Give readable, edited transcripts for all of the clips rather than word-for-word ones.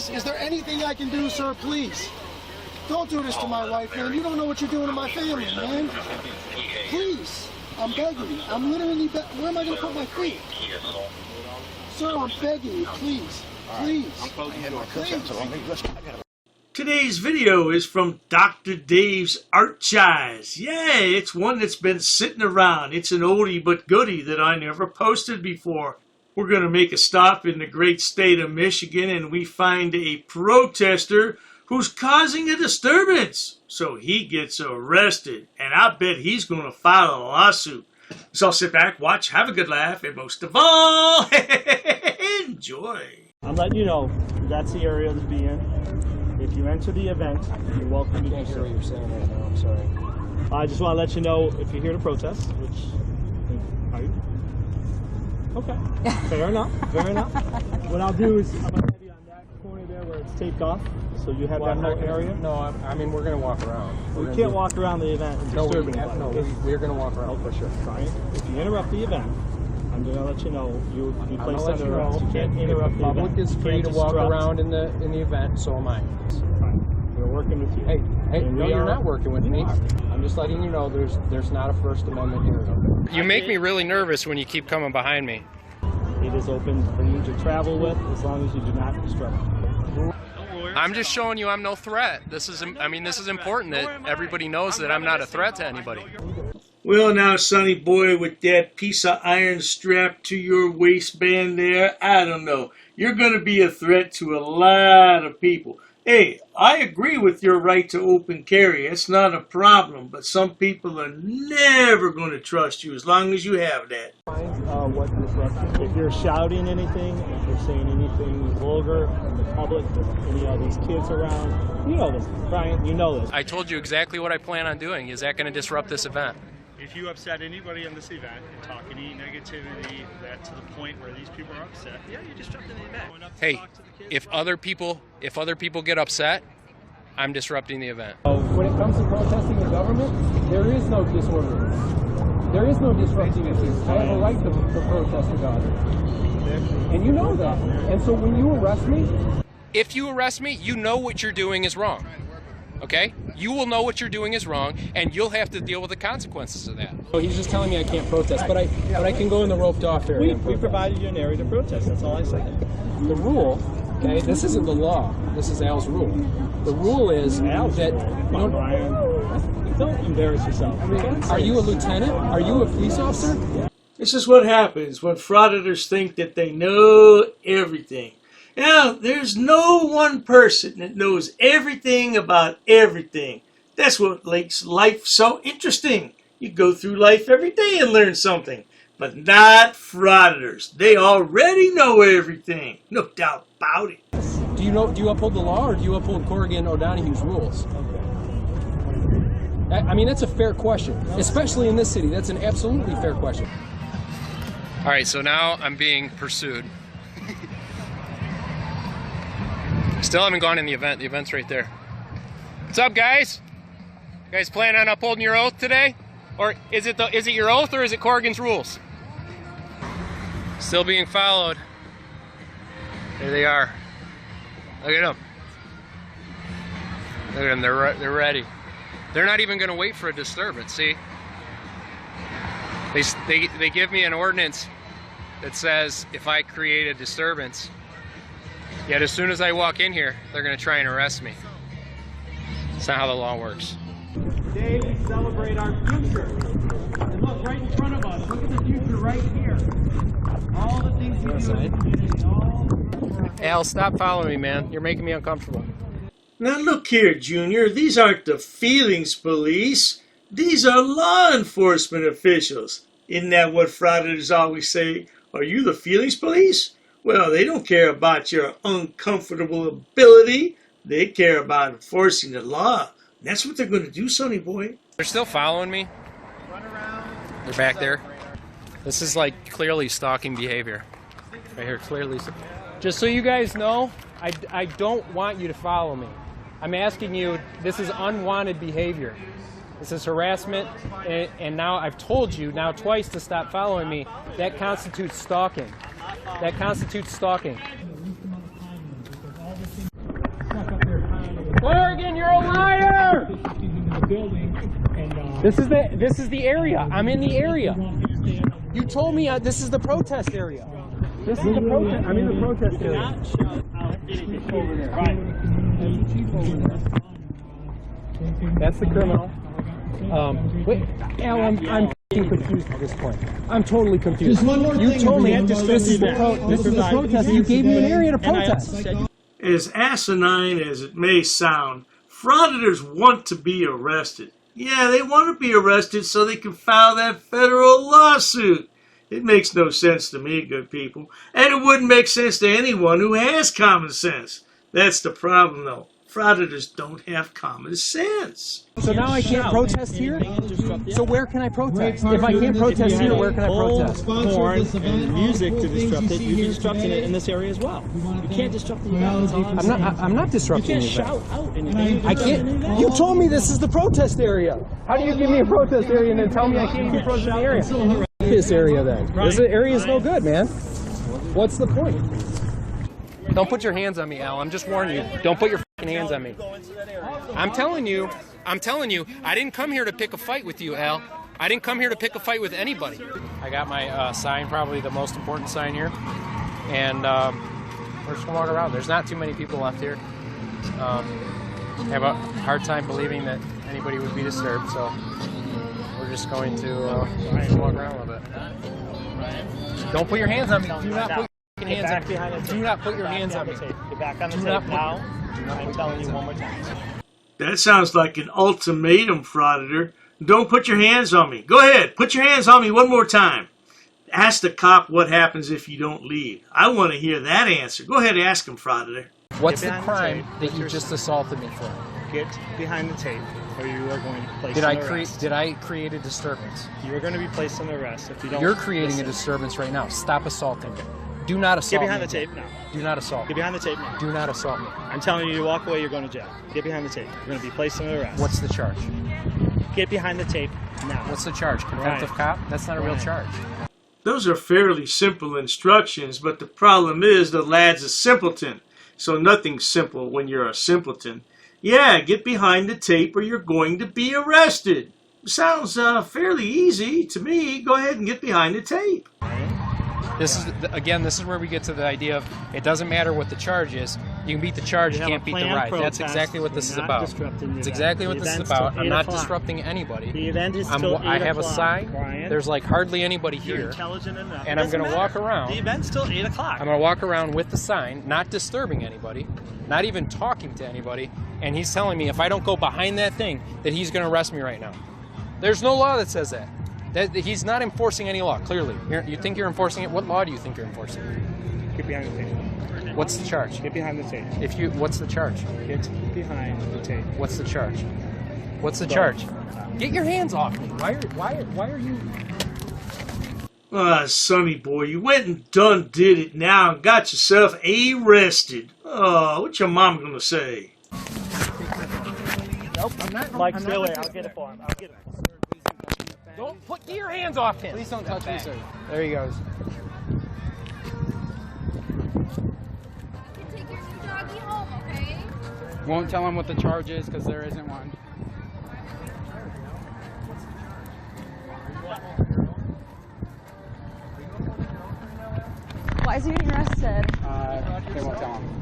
Please, is there anything I can do, sir? Please. Don't do this to my wife, man. You don't know what you're doing to my family, man. Please. I'm begging you. I'm literally where am I going to put my feet? Sir, I'm begging you, please. Please. Please. Today's video is from Dr. Dave's Archives. Yeah, it's one that's been sitting around. It's an oldie but goodie that I never posted before. We're going to make a stop in the great state of Michigan, and we find a protester who's causing a disturbance. So he gets arrested, and I bet he's going to file a lawsuit. So I'll sit back, watch, have a good laugh, and most of all, enjoy. I'm letting you know that's the area to be in. If you enter the event, you're welcome to do so. I can't hear what you're saying right now, I'm sorry. I just want to let you know if you're here to protest, which, are you? Okay, fair enough, fair enough. What I'll do is, I'm going to have you on that corner there where it's taped off, so you have that whole area. No, I mean, we're going to walk around. We can't walk around the event and disturb anybody. No, we're going to walk around for sure. Fine. If you interrupt the event, I'm going to let you know you'll be placed under arrest. You can't interrupt the event. The public is free to walk around in the event, so am I. We're working with you. Hey, no, you're not working with me. I'm just letting you know there's not a First Amendment here. You make me really nervous when you keep coming behind me. It is open for you to travel with as long as you do not disrupt. I'm just showing you I'm no threat. This is important that everybody knows that I'm not a threat to anybody. Well now, sonny boy, with that piece of iron strapped to your waistband there, I don't know. You're going to be a threat to a lot of people. Hey, I agree with your right to open carry. It's not a problem, but some people are never going to trust you as long as you have that. What disruption? If you're shouting anything, if you're saying anything vulgar in the public, with any of these kids around, you know this, Brian, you know this. I told you exactly what I plan on doing. Is that going to disrupt this event? If you upset anybody in this event and talk any negativity that to the point where these people are upset, yeah, you disrupted the event. Hey, if other people get upset, I'm disrupting the event. When it comes to protesting the government, there is no disorder. There is no disrupting it. I have a right to protest the government. And you know that. And so when you arrest me... If you arrest me, you know what you're doing is wrong. Okay? You will know what you're doing is wrong, and you'll have to deal with the consequences of that. Oh, he's just telling me I can't protest, but I can go in the roped off area. We provided you an area to protest, that's all I said. The rule, okay, this isn't the law. This is Al's rule. The rule is that... Brian, don't embarrass yourself. Are you a lieutenant? Are you a police officer? This is what happens when frauditors think that they know everything. Now, there's no one person that knows everything about everything. That's what makes life so interesting. You go through life every day and learn something. But not frauditors. They already know everything. No doubt about it. Do you uphold the law, or do you uphold Corrigan O'Donoghue's rules? I mean, that's a fair question, especially in this city. That's an absolutely fair question. All right, so now I'm being pursued. Still haven't gone in the event. The event's right there. What's up, guys? You guys plan on upholding your oath today? Or is it your oath, or is it Corrigan's rules? Still being followed. There they are. Look at them. Look at them. They're ready. They're not even going to wait for a disturbance. See? They give me an ordinance that says if I create a disturbance, yet as soon as I walk in here, they're going to try and arrest me. That's not how the law works. Today we celebrate our future. And look, right in front of us, look at the future right here. All the things we do in the community, all... Al, stop following me, man. You're making me uncomfortable. Now look here, Junior. These aren't the feelings police. These are law enforcement officials. Isn't that what frauditors always say? Are you the feelings police? Well, they don't care about your uncomfortable ability. They care about enforcing the law. That's what they're going to do, sonny boy. They're still following me. Run around. They're back there. This is like clearly stalking behavior. Right here, clearly. Just so you guys know, I don't want you to follow me. I'm asking you, this is unwanted behavior. This is harassment, and now I've told you now twice to stop following me. That constitutes stalking. That constitutes stalking. Oregon, you're a liar! This is the area. I'm in the area. You told me this is the protest area. This is the protest. I'm in the protest area. That's the criminal. Wait, Al, I'm confused at this point. I'm totally confused. You told me this is the protest. You gave me an area to protest. As asinine as it may sound, frauditors want to be arrested. Yeah, they want to be arrested so they can file that federal lawsuit. It makes no sense to me, good people. And it wouldn't make sense to anyone who has common sense. That's the problem, though. Frauditors don't have common sense. So now I can't protest here? So where can I protest? If I can't protest here, where can I protest? Porn and music to disrupt it. You're disrupting it in this area as well. You can't disrupt the event. I'm not disrupting You can't anything. shout out anything. I can't. You told me this is the protest area. How do you give me a protest area and then tell me I can't even protest the area? This area then. This area is no good, man. What's the point? Don't put your hands on me, Al. I'm just warning you. Don't put your fucking hands on me. I'm telling you, I didn't come here to pick a fight with you, Al. I didn't come here to pick a fight with anybody. I got my sign, probably the most important sign here. And we're just going to walk around. There's not too many people left here. I have a hard time believing that anybody would be disturbed, so we're just going to walk around a little bit. Don't put your hands on me. Do not put hands on me. Do not put your hands on me. Get back on the tape now. I'm telling you one more time. That sounds like an ultimatum, frauditor. Don't put your hands on me. Go ahead, put your hands on me one more time. Ask the cop what happens if you don't leave. I want to hear that answer. Go ahead and ask him, frauditor. What's the crime that you just assaulted me for? Get behind the tape, or you are going to be placed on arrest. Did I create a disturbance? You are going to be placed on arrest if you don't. You're creating listen. a disturbance right now. Stop assaulting me. Do not assault me. Get behind the tape now. Do not assault Get me. behind the tape now. Do not assault me. I'm telling you, you walk away, you're going to jail. Get behind the tape. You're going to be placed on arrest. What's the charge? Get behind the tape now. What's the charge? Contempt of cop? That's not a real charge. Those are fairly simple instructions, but the problem is the lad's a simpleton. So nothing's simple when you're a simpleton. Yeah, get behind the tape or you're going to be arrested. Sounds fairly easy to me. Go ahead and get behind the tape. This is where we get to the idea of it doesn't matter what the charge is. You can beat the charge, you can't beat the ride. That's exactly what this is about. It's exactly what this is about. I'm not disrupting anybody. The event is till 8 I have a sign. Brian. There's like hardly anybody You're here. intelligent enough. And I'm going to walk around. The event's till 8 o'clock. I'm going to walk around with the sign, not disturbing anybody, not even talking to anybody, and he's telling me if I don't go behind that thing that he's going to arrest me right now. There's no law that says that. He's not enforcing any law, clearly. You think you're enforcing it? What law do you think you're enforcing? Get behind the tape. What's the charge? Get behind the tape. What's the charge? Get behind the tape. What's the charge? What's the charge? Get your hands off me. Why are you... Ah, Sonny boy, you went and done did it now and got yourself arrested. Oh, what your mom gonna say? Nope, I'm not. Mike, stay away. I'll get it for him. I'll get it. Get your hands off him. Please don't touch me, sir. There he goes. Take your new doggy home, okay? Won't tell him what the charge is because there isn't one. Why is he getting arrested? They won't tell him.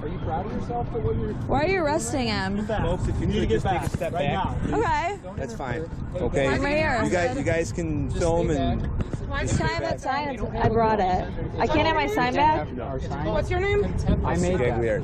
Are you proud of yourself for what you're... Why are you arresting him? Folks, if you need to get back, take a step back. Okay. That's fine. Okay. I'm right here. You guys can film and. Can I have that sign? I brought it. I can't have my sign back? What's your name? I made that.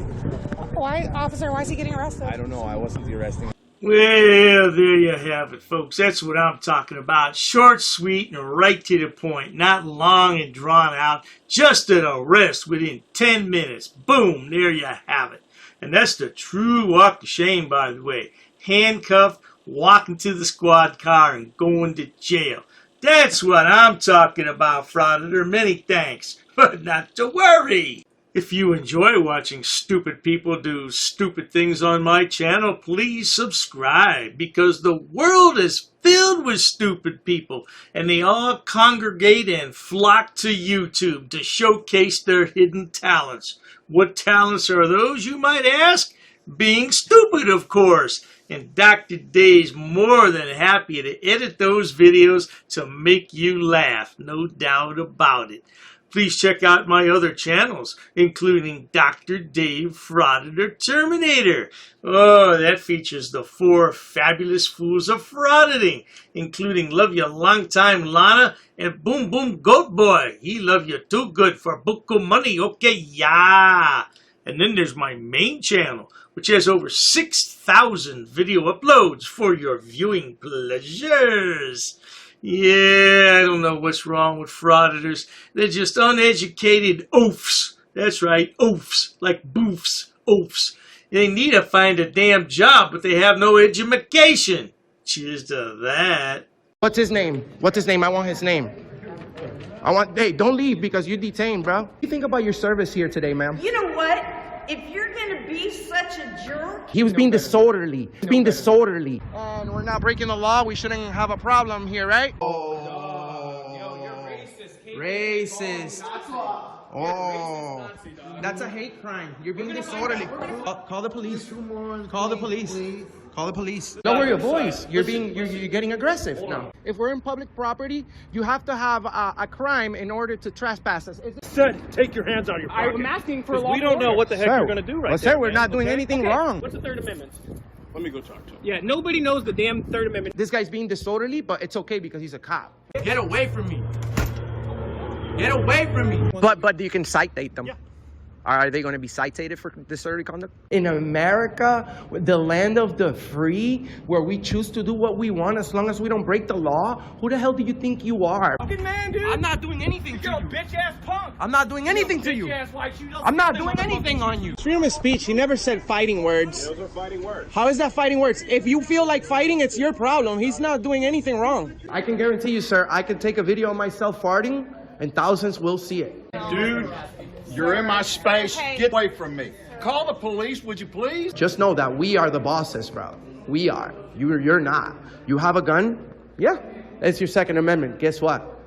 Why, officer, why is he getting arrested? I don't know. I wasn't the arresting. Well, there you have it, folks. That's what I'm talking about. Short, sweet, and right to the point. Not long and drawn out. Just an arrest within 10 minutes. Boom, there you have it. And that's the true walk of shame, by the way. Handcuffed, walking to the squad car, and going to jail. That's what I'm talking about, Frauditor. Many thanks. But not to worry. If you enjoy watching stupid people do stupid things on my channel, please subscribe, because the world is filled with stupid people, and they all congregate and flock to YouTube to showcase their hidden talents. What talents are those, you might ask? being stupid, of course. And Dr. Dave's more than happy to edit those videos to make you laugh, no doubt about it. Please check out my other channels, including Dr. Dave Frauditor Terminator. Oh, that features the 4 fabulous fools of frauditing, including Love You Long Time Lana and Boom Boom Goat Boy. He love you too good for buku money, okay, yeah. And then there's my main channel, which has over 6,000 video uploads for your viewing pleasures. Yeah, I don't know what's wrong with frauditors. They're just uneducated oafs. That's right, oafs, like boofs, oafs. They need to find a damn job, but they have no education. Cheers to that. What's his name? What's his name? I want his name. Hey, don't leave because you're detained, bro. What do you think about your service here today, ma'am? You know what? If you're gonna be such a jerk... He was being disorderly. He was being disorderly. And we're not breaking the law. We shouldn't have a problem here, right? Oh. Yo, you're racist. Racist. Oh. That's a hate crime. You're being disorderly. Call the police. Call the police. Call the police. Lower your voice. You're getting aggressive now. If we're in public property, you have to have a crime in order to trespass us. Said, take your hands out of your pocket. I'm asking for a law. We don't know what the heck Sir, you're going to do right now. Sir, we're not doing anything wrong. What's the Third Amendment? Let me go talk to him. Yeah, nobody knows the damn Third Amendment. This guy's being disorderly, but it's okay because he's a cop. Get away from me. Get away from me. But you can citate them. Yeah. Are they going to be cited for disorderly conduct? In America, the land of the free, where we choose to do what we want as long as we don't break the law, who the hell do you think you are? Fucking man, dude. I'm not doing anything to you. Bitch ass punk. I'm not doing anything to you. I'm not doing anything on you. Freedom of speech, he never said fighting words. Those are fighting words. How is that fighting words? If you feel like fighting, it's your problem. He's not doing anything wrong. I can guarantee you, sir, I can take a video of myself farting and thousands will see it. Dude, you're in my space. Get away from me. Call the police, would you please? Just know that we are the bosses, bro. We are. You're not. You have a gun? Yeah. It's your Second Amendment. Guess what?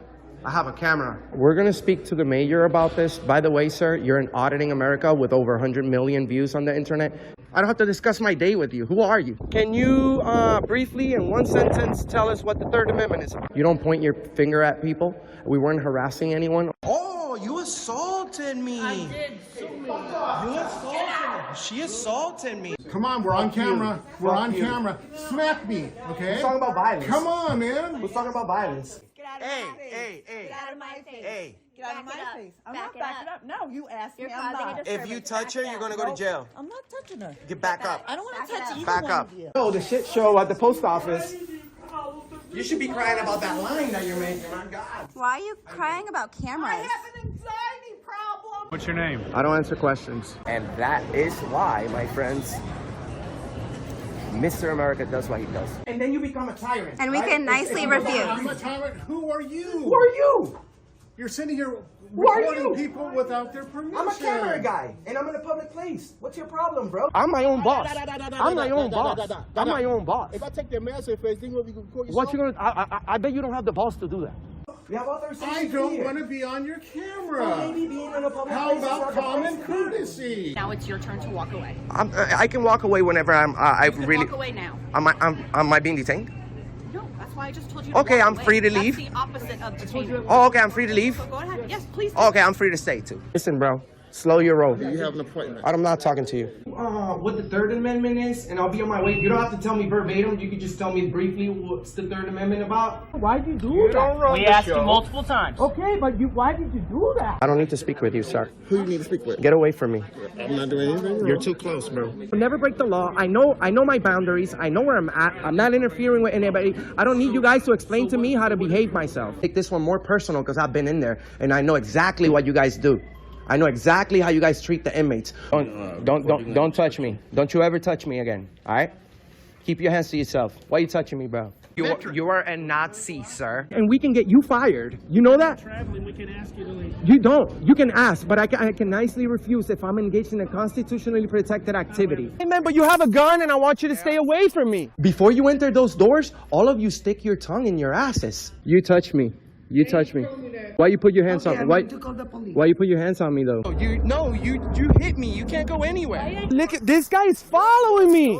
I have a camera. We're going to speak to the mayor about this. By the way, sir, you're in Auditing America with over 100 million views on the internet. I don't have to discuss my day with you. Who are you? Can you briefly, in one sentence, tell us what the Third Amendment is about? You don't point your finger at people. We weren't harassing anyone. Oh, you assaulted me. I did. You assaulted me. She assaulted me. Come on, we're on camera. We're on camera. Smack me, okay? Who's talking about violence? Come on, man. Who's talking about violence? Get out of my face. Get out of my face. Hey. Get out of my face. I'm not backing up. No, you asked me. I'm causing a not. disturbance. If you touch her, you're going to go to jail. I'm not touching her. Get back up. I don't want to touch either Back one up. of you. Oh, the shit show at the post office. You should be crying about that line that you're making, my God. Why are you crying about cameras? I have an anxiety problem. What's your name? I don't answer questions. And that is why, my friends, Mr. America does what he does. And then you become a tyrant. And we can nicely refuse. I'm a tyrant. Who are you? Who are you? You're sitting here Who are recording you? people without their permission. I'm a camera guy, and I'm in a public place. What's your problem, bro? I'm my own boss. I'm my own boss. I'm my own boss. If I take their mask face, then we'll be recording. What you gonna? I bet you don't have the balls to do that. We have other I don't want to be on your camera. Maybe being in a public How place is about like a common place. courtesy? Now it's your turn to walk away. I can walk away whenever I'm. I really. Walk away now. Am I being detained? No, that's why I just told you. Okay, walk I'm away. free to That's leave. the opposite of detainment. Oh, okay, I'm free to leave. So go ahead. Yes, please. Okay, I'm free to stay too. Listen, bro. Slow your roll. You have an appointment. I'm not talking to you. What the Third Amendment is, and I'll be on my way. You don't have to tell me verbatim. You can just tell me briefly what's the Third Amendment about. Why'd you do that? We asked you multiple times. Okay, but why did you do that? I don't need to speak with you, sir. Who do you need to speak with? Get away from me. I'm not doing anything wrong. You're too close, bro. Never break the law. I know my boundaries. I know where I'm at. I'm not interfering with anybody. I don't need you guys to explain to me how to behave myself. Take this one more personal because I've been in there and I know exactly what you guys do. I know exactly how you guys treat the inmates. Don't touch me. Don't you ever touch me again. All right? Keep your hands to yourself. Why are you touching me, bro? You are a Nazi, sir. And we can get you fired. You know that? Traveling, we can ask you to leave. You don't. You can ask, but I can nicely refuse if I'm engaged in a constitutionally protected activity. Hey, man, but you have a gun and I want you to stay away from me. Before you enter those doors, all of you stick your tongue in your asses. You touch me. You touch me. Why you put your hands Okay, on I'm me? going to call the police. Why you put your hands on me though? You hit me. You can't go anywhere. Look at this guy is following me.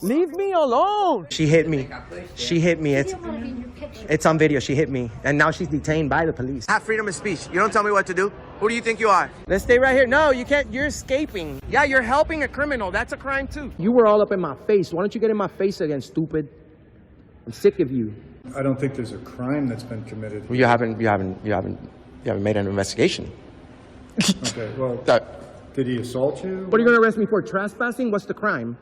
Leave me alone. She hit me. She hit me. It's on video. She hit me. And now she's detained by the police. I have freedom of speech. You don't tell me what to do. Who do you think you are? Let's stay right here. No, you can't. You're escaping. Yeah, you're helping a criminal. That's a crime too. You were all up in my face. Why don't you get in my face again, stupid? I'm sick of you. I don't think there's a crime that's been committed. You haven't made an investigation. Okay, well, did he assault you? What are you going to arrest me for? Trespassing? What's the crime?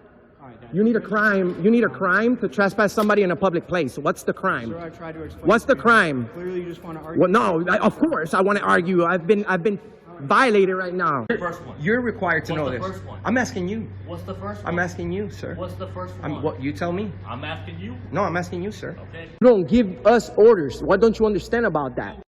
You need a crime. You need a crime to trespass somebody in a public place. What's the crime? Sir, I tried to explain. What's the crime? Clearly, you just want to argue. Well, no, of course I want to argue. I've been violated right now. First one. You're required to know What's the this. first one? I'm asking you. What's the first one? I'm asking you, sir. What's the first one? What you tell me? I'm asking you. No, I'm asking you, sir. Okay. You don't give us orders. What don't you understand about that?